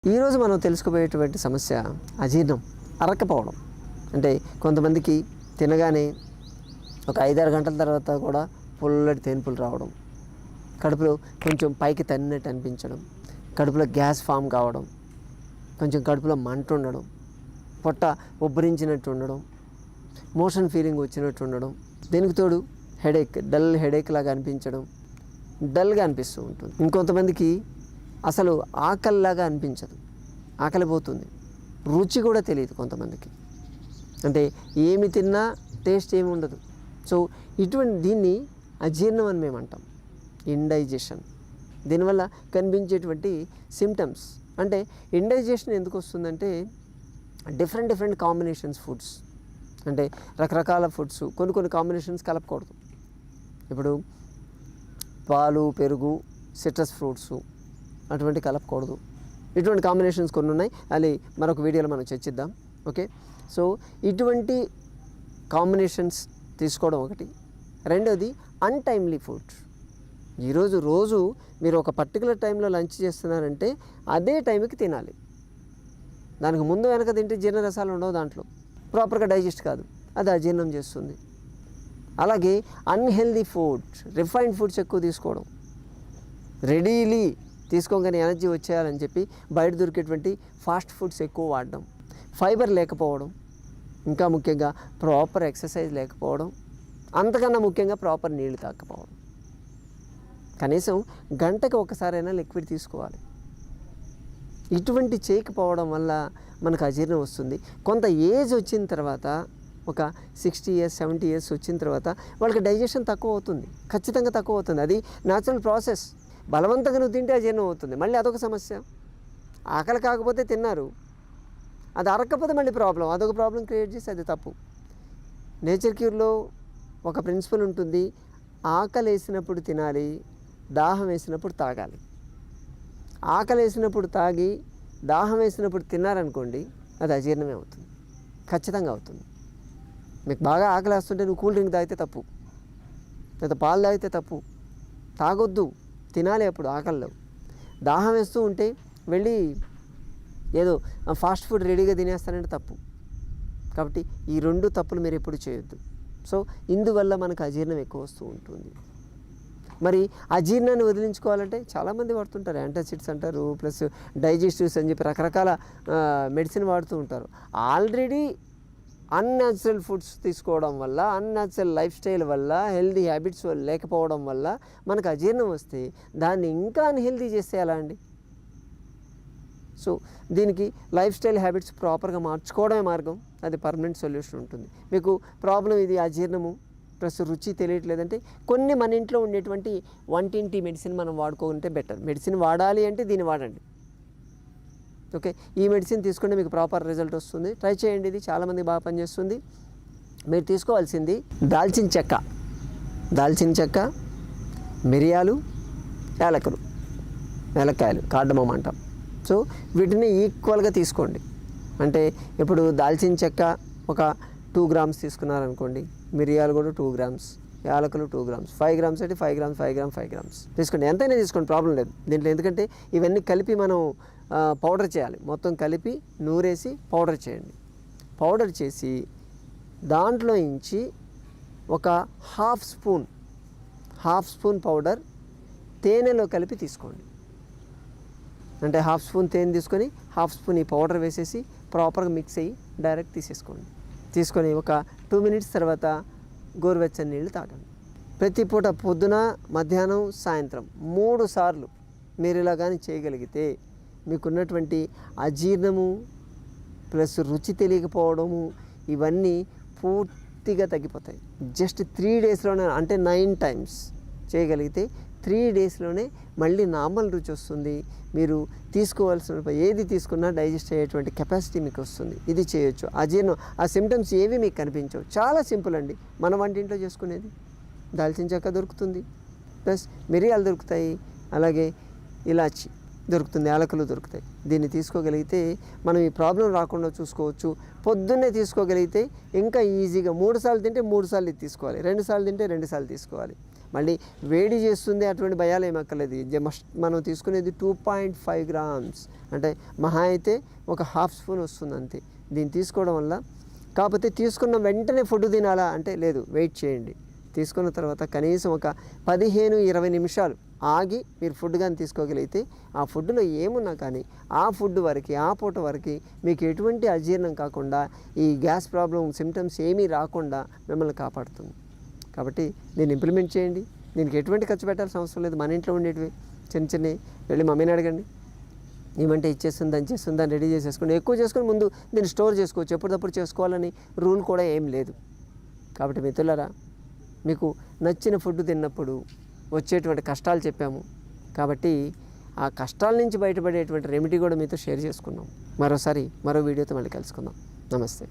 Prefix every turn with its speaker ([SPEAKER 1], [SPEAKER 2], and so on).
[SPEAKER 1] ఈరోజు మనం తెలుసుకోబోయేటువంటి సమస్య అజీర్ణం, అరక్కపోవడం. అంటే కొంతమందికి తినగానే ఒక 5-6 గంటల తర్వాత కూడా పుల్లటి తేన్పులు రావడం, కడుపులో కొంచెం పైకి తన్నినట్టు అనిపించడం, కడుపులో గ్యాస్ ఫామ్ కావడం, కొంచెం కడుపులో మంట ఉండడం, పొట్ట ఉబ్బరించినట్టు ఉండడం, మోషన్ ఫీలింగ్ వచ్చినట్టు ఉండడం, దీనికి తోడు డల్ హెడేక్ లాగా అనిపించడం, డల్గా అనిపిస్తూ ఉంటుంది. ఇంకొంతమందికి అసలు ఆకలిలాగా అనిపించదు, ఆకలి పోతుంది, రుచి కూడా తెలియదు కొంతమందికి. అంటే ఏమి తిన్నా టేస్ట్ ఏమి ఉండదు. సో దీన్ని అజీర్ణం అని మేము అంటాం, ఇండైజెషన్. దీనివల్ల కనిపించేటువంటి సిమ్టమ్స్ అంటే ఇండైజెషన్ ఎందుకు వస్తుందంటే డిఫరెంట్ కాంబినేషన్స్ ఫుడ్స్, అంటే రకరకాల ఫుడ్స్ కొన్ని కాంబినేషన్స్ కలపకూడదు. ఇప్పుడు పాలు, పెరుగు, సిట్రస్ ఫ్రూట్స్ అటువంటి కలపకూడదు. ఇటువంటి కాంబినేషన్స్ కొన్ని ఉన్నాయి, అది మరొక వీడియోలో మనం చర్చిద్దాం. ఓకే, సో ఇటువంటి కాంబినేషన్స్ తీసుకోవడం ఒకటి. రెండోది అన్టైమ్లీ ఫుడ్. రోజు మీరు ఒక పర్టికులర్ టైంలో లంచ్ చేస్తున్నారంటే అదే టైంకి తినాలి. దానికి ముందు వెనక తింటే జీర్ణరసాలు ఉండవు, దాంట్లో ప్రాపర్గా డైజెస్ట్ కాదు, అది అజీర్ణం చేస్తుంది. అలాగే అన్హెల్దీ ఫుడ్స్, రిఫైన్డ్ ఫుడ్స్ ఎక్కువ తీసుకోవడం, రెడీలీ తీసుకోగానే ఎనర్జీ వచ్చేయాలని చెప్పి బయట దొరికేటువంటి ఫాస్ట్ ఫుడ్స్ ఎక్కువ వాడడం, ఫైబర్ లేకపోవడం, ఇంకా ముఖ్యంగా ప్రాపర్ ఎక్సర్సైజ్ లేకపోవడం, అంతకన్నా ముఖ్యంగా ప్రాపర్ నీళ్లు తాగకపోవడం. కనీసం గంటకు ఒకసారైనా లిక్విడ్ తీసుకోవాలి. ఇటువంటి చేయకపోవడం వల్ల మనకు అజీర్ణం వస్తుంది. కొంత ఏజ్ వచ్చిన తర్వాత, ఒక 60 years 70 years వచ్చిన తర్వాత వాళ్ళకి డైజెషన్ తక్కువ అవుతుంది, ఖచ్చితంగా తక్కువ అవుతుంది. అది న్యాచురల్ ప్రాసెస్. బలవంతంగా నువ్వు తింటే అజీర్ణం అవుతుంది, మళ్ళీ అదొక సమస్య. ఆకలి కాకపోతే తిన్నారు, అది అరక్కపోతే మళ్ళీ అదొక ప్రాబ్లం క్రియేట్ చేసి అది తప్పు. నేచర్ క్యూర్లో ఒక ప్రిన్సిపల్ ఉంటుంది, ఆకలి వేసినప్పుడు తినాలి, దాహం వేసినప్పుడు తాగాలి. ఆకలి వేసినప్పుడు తాగి దాహం వేసినప్పుడు తిన్నారనుకోండి, అది అజీర్ణమే అవుతుంది, ఖచ్చితంగా అవుతుంది. మీకు బాగా ఆకలి వేస్తుంటే నువ్వు కూల్ డ్రింక్ తాగితే తప్పు, లేదా పాలు తాగితే తప్పు, తాగొద్దు, తినాలి. అప్పుడు ఆకలిలో దాహం వేస్తూ ఉంటే వెళ్ళి ఏదో ఫాస్ట్ ఫుడ్ రెడీగా తినేస్తానంటే తప్పు. కాబట్టి ఈ 2 తప్పులు మీరు ఎప్పుడు చేయొద్దు. సో ఇందువల్ల మనకు అజీర్ణం ఎక్కువ వస్తూ ఉంటుంది. మరి అజీర్ణాన్ని వదిలించుకోవాలంటే చాలామంది వాడుతుంటారు, యాంటాసిడ్స్ అంటారు, ప్లస్ డైజెస్టివ్స్ అని చెప్పి రకరకాల మెడిసిన్ వాడుతూ ఉంటారు. ఆల్రెడీ అన్యాచురల్ ఫుడ్స్ తీసుకోవడం వల్ల, అన్యాచురల్ లైఫ్ స్టైల్ వల్ల, హెల్దీ హ్యాబిట్స్ లేకపోవడం వల్ల మనకు అజీర్ణం వస్తే దాన్ని ఇంకా అన్హెల్దీ చేస్తే ఎలా అండి? సో దీనికి లైఫ్ స్టైల్ హ్యాబిట్స్ ప్రాపర్గా మార్చుకోవడమే మార్గం, అది పర్మనెంట్ సొల్యూషన్ ఉంటుంది. మీకు ప్రాబ్లం ఇది అజీర్ణము ప్లస్ రుచి తెలియట్లేదంటే కొన్ని మన ఇంట్లో ఉండేటువంటి వంటింటి మెడిసిన్ మనం వాడుకోకుంటే బెటర్. మెడిసిన్ వాడాలి అంటే దీన్ని వాడండి. ఓకే, ఈ మెడిసిన్ తీసుకుంటే మీకు ప్రాపర్ రిజల్ట్ వస్తుంది, ట్రై చేయండి. ఇది చాలామంది బాగా పనిచేస్తుంది. మీరు తీసుకోవాల్సింది దాల్చిన చెక్క, మిరియాలు, ఏలక్కాయలు, కార్డమమ్ అంటాం. సో వీటిని ఈక్వల్గా తీసుకోండి. అంటే ఇప్పుడు దాల్చిన చెక్క ఒక 2 grams తీసుకున్నారనుకోండి, మిరియాలు కూడా 2 grams, యాలకులు 2 grams, 5 grams అంటే 5 grams తీసుకోండి. ఎంతైనా తీసుకోండి, ప్రాబ్లం లేదు దీంట్లో. ఎందుకంటే ఇవన్నీ కలిపి మనం పౌడర్ చేయాలి. మొత్తం కలిపి నూరేసి పౌడర్ చేయండి. పౌడర్ చేసి దాంట్లో నుంచి ఒక హాఫ్ స్పూన్ పౌడర్ తేనెలో కలిపి తీసుకోండి. అంటే హాఫ్ స్పూన్ తేనె తీసుకొని హాఫ్ స్పూన్ ఈ పౌడర్ వేసేసి ప్రాపర్గా మిక్స్ అయ్యి డైరెక్ట్ తీసేసుకోండి. తీసుకొని ఒక 2 minutes తర్వాత గోరువెచ్చని నీళ్ళు తాగండి. ప్రతి పూట పొద్దున, మధ్యాహ్నం, సాయంత్రం 3 సార్లు మీరు ఇలా కానీ చేయగలిగితే మీకున్నటువంటి అజీర్ణము ప్లస్ రుచి తెలియకపోవడము ఇవన్నీ పూర్తిగా తగ్గిపోతాయి. జస్ట్ 3 daysలోనే, అంటే 9 times చేయగలిగితే 3 daysలోనే మళ్ళీ నార్మల్ రుచి వస్తుంది. మీరు తీసుకోవాల్సిన ఏది తీసుకున్నా డైజెస్ట్ అయ్యేటువంటి కెపాసిటీ మీకు వస్తుంది. ఇది చేయొచ్చు. అజీర్ణం ఆ సిమ్టమ్స్ ఏవి మీకు కనిపించవు. చాలా సింపుల్ అండి. మన వంటింట్లో చేసుకునేది దాల్చిన చెక్క దొరుకుతుంది, ప్లస్ మిరియాలు దొరుకుతాయి, అలాగే ఇలాచి దొరుకుతుంది, యాలకులు దొరుకుతాయి. దీన్ని తీసుకోగలిగితే మనం ఈ ప్రాబ్లం రాకుండా చూసుకోవచ్చు. పొద్దున్నే తీసుకోగలిగితే ఇంకా ఈజీగా 3 సార్లు తింటే 3 సార్లు ఇది తీసుకోవాలి, 2 సార్లు తింటే 2 సార్లు తీసుకోవాలి. మళ్ళీ వేడి చేస్తుంది అటువంటి భయాలు ఏమక్కర్లేదు. మనం తీసుకునేది 2.5 grams, అంటే మహా అయితే ఒక హాఫ్ స్పూన్ వస్తుంది అంతే. దీన్ని తీసుకోవడం వల్ల, కాకపోతే తీసుకున్న వెంటనే ఫుడ్ తినాలా అంటే లేదు, వెయిట్ చేయండి. తీసుకున్న తర్వాత కనీసం ఒక 15-20 నిమిషాలు ఆగి మీరు ఫుడ్ కానీ తీసుకోగలిగితే ఆ ఫుడ్లో ఏమున్నా కానీ ఆ ఫుడ్ వరకు, ఆ పూట వరకు మీకు ఎటువంటి అజీర్ణం కాకుండా, ఈ గ్యాస్ ప్రాబ్లం సిమ్టమ్స్ ఏమీ రాకుండా మిమ్మల్ని కాపాడుతుంది. కాబట్టి దీన్ని ఇంప్లిమెంట్ చేయండి. దీనికి ఎటువంటి ఖర్చు పెట్టాల్సిన అవసరం లేదు. మన ఇంట్లో ఉండేటివి చిన్నవి వెళ్ళి మమ్మీని అడగండి, ఏమంటే ఇచ్చేస్తుంది, దాన్ని రెడీ చేసేసుకోండి. ఎక్కువ చేసుకొని ముందు దీన్ని స్టోర్ చేసుకోవచ్చు. ఎప్పటికప్పుడు చేసుకోవాలని రూల్ కూడా ఏం లేదు. కాబట్టి మిత్రులారా, మీకు నచ్చిన ఫుడ్ తిన్నప్పుడు వచ్చేటువంటి కష్టాలు చెప్పాము. కాబట్టి ఆ కష్టాల నుంచి బయటపడేటువంటి రెమెడీ కూడా మీతో షేర్ చేసుకున్నాం. మరోసారి మరో వీడియోతో మళ్ళీ కలుసుకుందాం. నమస్తే.